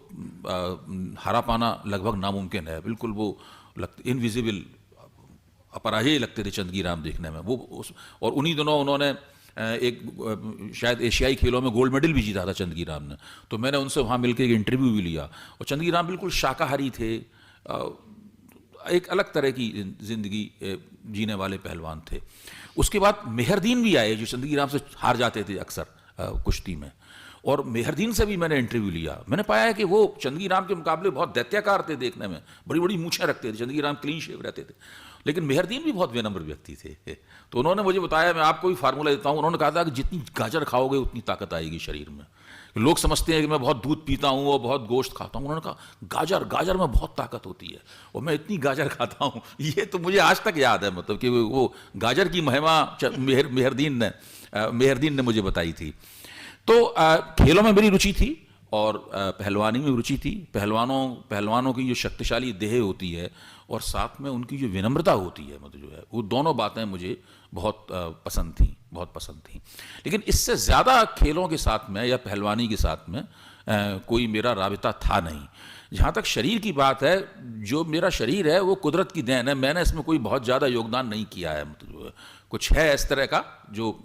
हरा पाना लगभग नामुमकिन है। बिल्कुल वो इनविजिबल, अपराजेय लगते थे चंदगीराम देखने में वो। और उन्हीं दिनों उन्होंने एक शायद एशियाई खेलों में गोल्ड मेडल भी जीता था चंदगीराम ने, तो मैंने उनसे वहाँ मिलकर एक इंटरव्यू भी लिया। और चंदगीराम बिल्कुल शाकाहारी थे, एक अलग तरह की जिंदगी जीने वाले पहलवान थे। उसके बाद मेहरदीन भी आए, जो चंदगीराम से हार जाते थे अक्सर कुश्ती में, और मेहरदीन से भी मैंने इंटरव्यू लिया। मैंने पाया है कि वो चंदगीराम के मुकाबले बहुत दैत्याकार थे देखने में, बड़ी बड़ी मूछें रखते थे। चंदगीराम क्लीन शेव रहते थे, लेकिन मेहरदीन भी बहुत विनम्र व्यक्ति थे। तो उन्होंने मुझे बताया, मैं आपको भी फार्मूला देता हूँ, उन्होंने कहा था कि जितनी गाजर खाओगे उतनी ताकत आएगी शरीर में। लोग समझते हैं कि मैं बहुत दूध पीता हूँ और बहुत गोश्त खाता हूँ, उन्होंने कहा गाजर में बहुत ताकत होती है, और मैं इतनी गाजर खाता हूँ। ये तो मुझे आज तक याद है, मतलब कि वो गाजर की महिमा मेहरदीन ने मुझे बताई थी। तो खेलों में मेरी रुचि थी, और पहलवानी में रुचि थी। पहलवानों की जो शक्तिशाली देह होती है, और साथ में उनकी जो विनम्रता होती है, मतलब जो है, वो दोनों बातें मुझे बहुत पसंद थी। लेकिन इससे ज़्यादा खेलों के साथ में या पहलवानी के साथ में कोई मेरा राबिता था नहीं। जहाँ तक शरीर की बात है, जो मेरा शरीर है वो कुदरत की देन है, मैंने इसमें कोई बहुत ज़्यादा योगदान नहीं किया है। मतलब कुछ है इस तरह का जो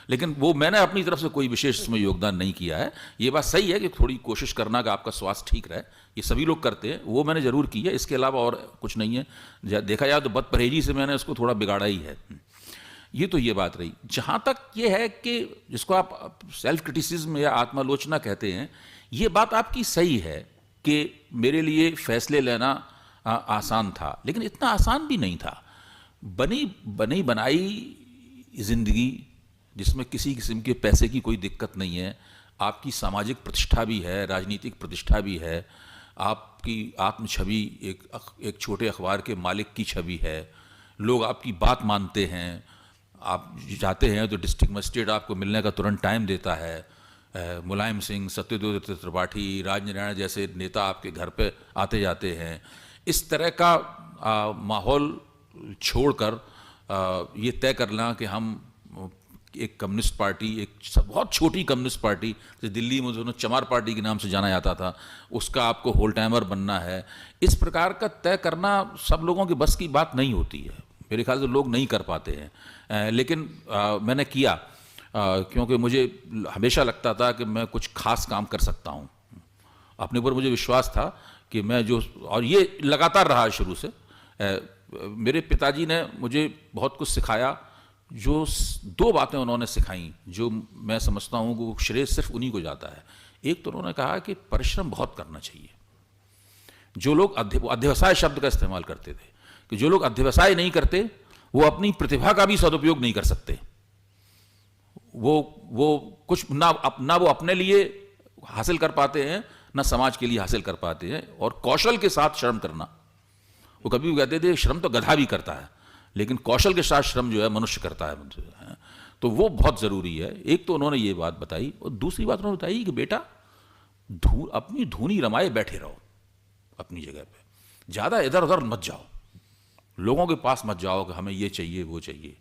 लेकिन वो मैंने अपनी तरफ से कोई विशेष इसमें योगदान नहीं किया है। ये बात सही है कि थोड़ी कोशिश करना कि आपका स्वास्थ्य ठीक रहे, ये सभी लोग करते हैं, वो मैंने ज़रूर की है। इसके अलावा और कुछ नहीं है। देखा जाए तो बदपरहेजी से मैंने उसको थोड़ा बिगाड़ा ही है। ये तो ये बात रही। जहाँ तक ये है कि जिसको आप सेल्फ क्रिटिसिज्म या आत्मालोचना कहते हैं, ये बात आपकी सही है कि मेरे लिए फैसले लेना आसान था, लेकिन इतना आसान भी नहीं था। बनी बनाई जिंदगी जिसमें किसी किस्म के पैसे की कोई दिक्कत नहीं है, आपकी सामाजिक प्रतिष्ठा भी है, राजनीतिक प्रतिष्ठा भी है, आपकी आत्म छवि एक छोटे अखबार के मालिक की छवि है, लोग आपकी बात मानते हैं, आप जाते हैं तो डिस्ट्रिक्ट मजिस्ट्रेट आपको मिलने का तुरंत टाइम देता है, मुलायम सिंह, सत्यदेव त्रिपाठी, राजनारायण जैसे नेता आपके घर पे आते जाते हैं। इस तरह का माहौल छोड़कर ये तय करना कि हम एक कम्युनिस्ट पार्टी, एक बहुत छोटी कम्युनिस्ट पार्टी जो दिल्ली में दोनों चमार पार्टी के नाम से जाना जाता था, उसका आपको होल टाइमर बनना है, इस प्रकार का तय करना सब लोगों की बस की बात नहीं होती है। मेरे ख्याल से लोग नहीं कर पाते हैं, लेकिन मैंने किया क्योंकि मुझे हमेशा लगता था कि मैं कुछ खास काम कर सकता हूँ। अपने ऊपर मुझे विश्वास था कि मैं जो, और ये लगातार रहा शुरू से। मेरे पिताजी ने मुझे बहुत कुछ सिखाया, जो दो बातें उन्होंने सिखाई जो मैं समझता हूँ कि श्रेय सिर्फ उन्हीं को जाता है। एक तो उन्होंने कहा कि परिश्रम बहुत करना चाहिए। जो लोग अध्यवसाय शब्द का इस्तेमाल करते थे कि जो लोग अध्यवसाय नहीं करते वो अपनी प्रतिभा का भी सदुपयोग नहीं कर सकते। वो कुछ ना वो अपने लिए हासिल कर पाते हैं, ना समाज के लिए हासिल कर पाते हैं। और कौशल के साथ श्रम करना, वो कभी भी कहते थे श्रम तो गधा भी करता है, लेकिन कौशल के साथ श्रम जो है मनुष्य करता है। तो वो बहुत ज़रूरी है। एक तो उन्होंने ये बात बताई, और दूसरी बात उन्होंने बताई कि बेटा अपनी धुनी रमाए बैठे रहो अपनी जगह पे, ज़्यादा इधर उधर मत जाओ, लोगों के पास मत जाओ कि हमें ये चाहिए वो चाहिए।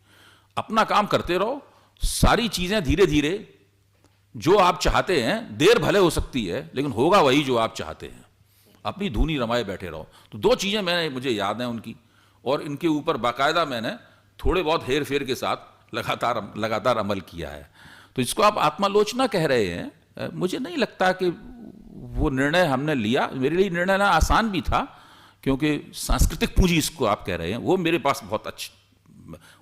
अपना काम करते रहो, सारी चीज़ें धीरे धीरे जो आप चाहते हैं, देर भले हो सकती है लेकिन होगा वही जो आप चाहते हैं। अपनी धुनी रमाए बैठे रहो। तो दो चीज़ें मुझे याद हैं उनकी, और इनके ऊपर बाकायदा मैंने थोड़े बहुत हेर फेर के साथ लगातार अमल किया है। तो इसको आप आत्मालोचना कह रहे हैं, मुझे नहीं लगता कि वो निर्णय हमने लिया। मेरे लिए निर्णय लेना आसान भी था, क्योंकि सांस्कृतिक पूंजी इसको आप कह रहे हैं, वो मेरे पास बहुत अच्छी,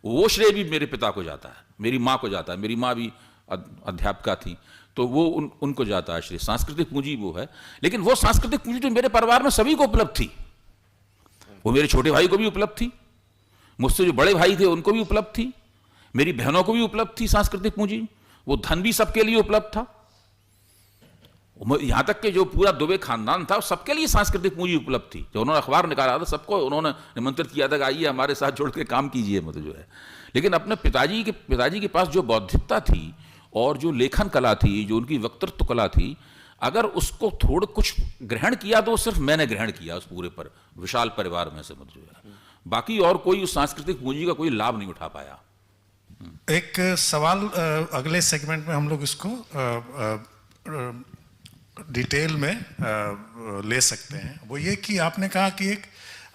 वो श्रेय भी मेरे पिता को जाता है, मेरी माँ को जाता है। मेरी माँ भी अध्यापिका थी, तो वो उनको जाता है श्रेय। सांस्कृतिक पूंजी वो है, लेकिन वो सांस्कृतिक पूंजी तो मेरे परिवार में सभी को उपलब्ध थी। वो मेरे छोटे भाई को भी उपलब्ध थी, मुझसे जो बड़े भाई थे उनको भी उपलब्ध थी, मेरी बहनों को भी उपलब्ध थी सांस्कृतिक पूंजी। वो धन भी सबके लिए उपलब्ध था, यहां तक कि जो पूरा दुबे खानदान था सबके लिए सांस्कृतिक पूंजी उपलब्ध थी। जो उन्होंने अखबार निकाला था सबको उन्होंने निमंत्रित किया था कि आइए हमारे साथ जुड़ के काम कीजिए, मतलब जो है। लेकिन अपने पिताजी के पास जो बौद्धिकता थी और जो लेखन कला थी, जो उनकी वक्तृत्व कला थी, अगर उसको थोड़ा कुछ ग्रहण किया तो सिर्फ मैंने ग्रहण किया उस पूरे विशाल परिवार में से, मतलब जो है। बाकी और कोई उस सांस्कृतिक पूंजी का कोई लाभ नहीं उठा पाया। एक सवाल अगले सेगमेंट में हम लोग इसको डिटेल में ले सकते हैं। वो ये कि आपने कहा कि एक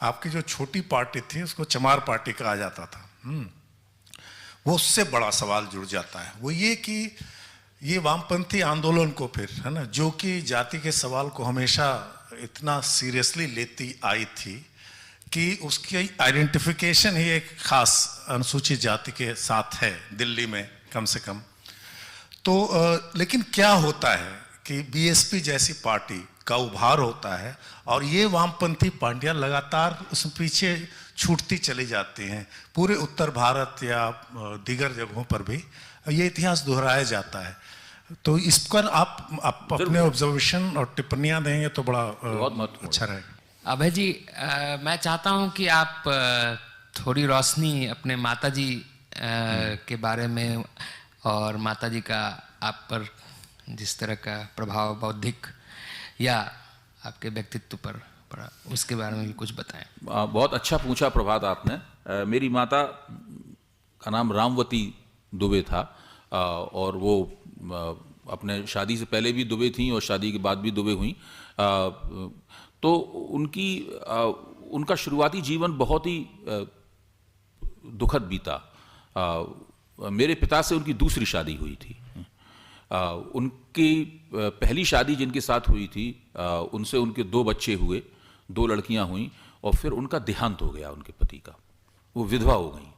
आपकी जो छोटी पार्टी थी उसको चमार पार्टी कहा जाता था, वो उससे बड़ा सवाल जुड़ जाता है। वो ये कि ये वामपंथी आंदोलन को फिर, है ना, जो कि जाति के सवाल को हमेशा इतना सीरियसली लेती आई थी कि उसकी आइडेंटिफिकेशन ही एक खास अनुसूचित जाति के साथ है दिल्ली में कम से कम। तो लेकिन क्या होता है कि बीएसपी जैसी पार्टी का उभार होता है और ये वामपंथी पार्टियां लगातार उस पीछे छूटती चली जाती हैं। पूरे उत्तर भारत या दीगर जगहों पर भी ये इतिहास दोहराया जाता है। तो इस पर आप अपने ऑब्जर्वेशन और टिप्पणियां देंगे तो बड़ा अच्छा रहेगा। अभय जी, मैं चाहता हूं कि आप थोड़ी रोशनी अपने माताजी के बारे में और माताजी का आप पर जिस तरह का प्रभाव बौद्धिक या आपके व्यक्तित्व पर पड़ा, उसके बारे में भी कुछ बताएं। बहुत अच्छा पूछा प्रभात आपने। मेरी माता का नाम रामवती दुबे था, और वो अपने शादी से पहले भी दुबे थी और शादी के बाद भी दुबे हुई। तो उनका शुरुआती जीवन बहुत ही दुखद बीता। मेरे पिता से उनकी दूसरी शादी हुई थी। उनकी पहली शादी जिनके साथ हुई थी, उनसे उनके 2 बच्चे हुए, 2 लड़कियां हुईं, और फिर उनका देहांत हो गया उनके पति का, वो विधवा हो गई।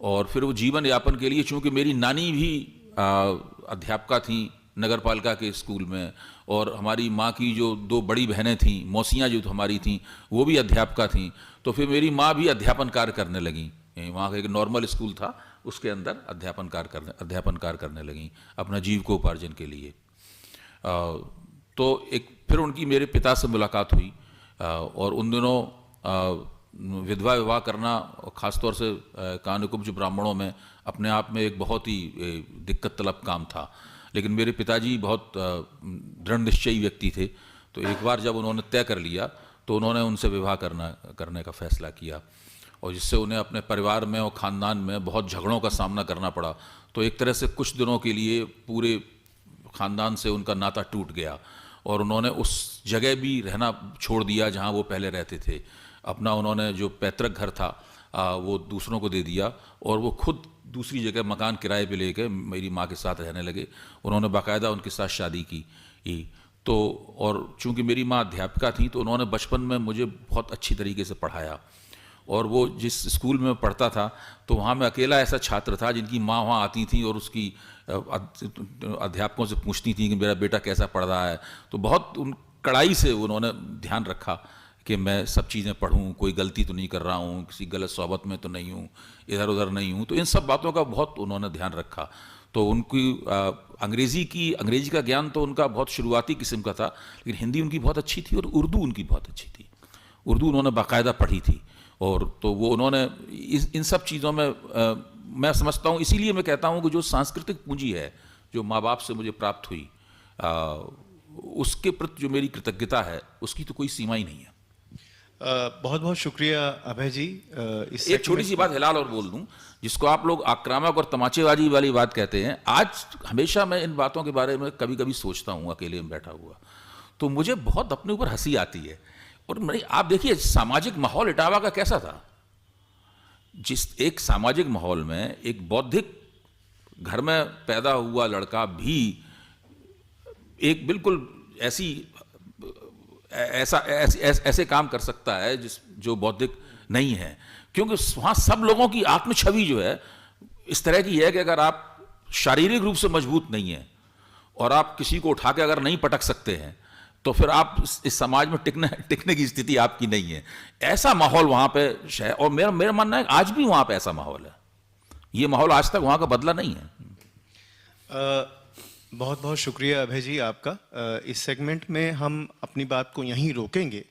और फिर वो जीवन यापन के लिए, चूँकि मेरी नानी भी अध्यापिका थी नगर पालिका के स्कूल में, और हमारी माँ की जो 2 बड़ी बहनें थीं, मौसियाँ जो हमारी थीं, वो भी अध्यापिका थीं। तो फिर मेरी माँ भी अध्यापन कार्य करने लगीं। वहाँ का एक नॉर्मल स्कूल था, उसके अंदर अध्यापन कार्य करने लगीं अपना जीविकोपार्जन के लिए। तो एक फिर उनकी मेरे पिता से मुलाकात हुई और उन दिनों विधवा विवाह करना ख़ासतौर से कान्यकुब्ज ब्राह्मणों में अपने आप में एक बहुत ही दिक्कत तलब काम था। लेकिन मेरे पिताजी बहुत दृढ़ निश्चयी व्यक्ति थे, तो एक बार जब उन्होंने तय कर लिया तो उन्होंने उनसे विवाह करने का फैसला किया, और जिससे उन्हें अपने परिवार में और ख़ानदान में बहुत झगड़ों का सामना करना पड़ा। तो एक तरह से कुछ दिनों के लिए पूरे ख़ानदान से उनका नाता टूट गया और उन्होंने उस जगह भी रहना छोड़ दिया जहाँ वो पहले रहते थे। अपना उन्होंने जो पैतृक घर था वो दूसरों को दे दिया और वो खुद दूसरी जगह मकान किराए पे लेकर मेरी माँ के साथ रहने लगे। उन्होंने बाकायदा उनके साथ शादी की। तो और चूँकि मेरी माँ अध्यापिका थी तो उन्होंने बचपन में मुझे बहुत अच्छी तरीके से पढ़ाया, और वो जिस स्कूल में पढ़ता था तो वहाँ मैं अकेला ऐसा छात्र था जिनकी माँ वहाँ आती थी और उसकी अध्यापकों से पूछती थी कि मेरा बेटा कैसा पढ़ रहा है। तो बहुत उन कड़ाई से उन्होंने ध्यान रखा कि मैं सब चीज़ें पढ़ूं, कोई गलती तो नहीं कर रहा हूँ, किसी गलत सोहबत में तो नहीं हूँ, इधर उधर नहीं हूँ। तो इन सब बातों का बहुत उन्होंने ध्यान रखा। तो उनकी अंग्रेजी का ज्ञान तो उनका बहुत शुरुआती किस्म का था, लेकिन हिंदी उनकी बहुत अच्छी थी और उर्दू उनकी बहुत अच्छी थी। उर्दू उन्होंने बाकायदा पढ़ी थी, और तो वो उन्होंने इन सब चीज़ों में मैं समझता हूँ, इसीलिए मैं कहता हूँ कि जो सांस्कृतिक पूंजी है जो माँ बाप से मुझे प्राप्त हुई, उसके प्रति जो मेरी कृतज्ञता है उसकी तो कोई सीमा ही नहीं है। बहुत बहुत शुक्रिया अभय जी। एक छोटी सी बात हिलाल और बोल दूं, जिसको आप लोग आक्रामक और तमाचेबाजी वाली बात कहते हैं, आज हमेशा मैं इन बातों के बारे में कभी कभी सोचता हूँ अकेले में बैठा हुआ, तो मुझे बहुत अपने ऊपर हंसी आती है। और आप देखिए सामाजिक माहौल इटावा का कैसा था। जिस एक सामाजिक माहौल में एक बौद्धिक घर में पैदा हुआ लड़का भी एक बिल्कुल ऐसे काम कर सकता है जो बौद्धिक नहीं है, क्योंकि वहाँ सब लोगों की आत्म छवि जो है इस तरह की है कि अगर आप शारीरिक रूप से मजबूत नहीं हैं और आप किसी को उठा के अगर नहीं पटक सकते हैं तो फिर आप इस समाज में टिकने की स्थिति आपकी नहीं है। ऐसा माहौल वहाँ पे है, और मेरा मानना है आज भी वहाँ पे ऐसा माहौल है। ये माहौल आज तक वहाँ का बदला नहीं है। बहुत बहुत शुक्रिया अभय जी आपका। इस सेगमेंट में हम अपनी बात को यहीं रोकेंगे,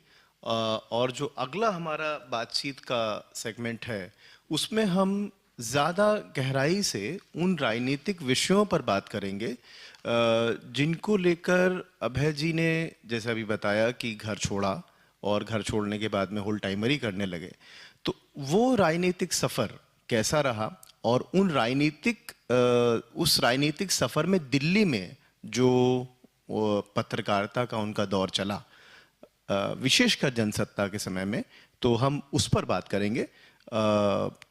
और जो अगला हमारा बातचीत का सेगमेंट है उसमें हम ज़्यादा गहराई से उन राजनीतिक विषयों पर बात करेंगे जिनको लेकर अभय जी ने जैसा अभी बताया कि घर छोड़ा और घर छोड़ने के बाद में होल टाइमरी करने लगे। तो वो राजनीतिक सफ़र कैसा रहा, और उन उस राजनीतिक सफ़र में दिल्ली में जो पत्रकारिता का उनका दौर चला, विशेषकर जनसत्ता के समय में, तो हम उस पर बात करेंगे।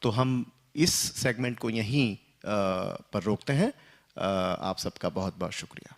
तो हम इस सेगमेंट को यहीं पर रोकते हैं। आप सबका बहुत बहुत शुक्रिया।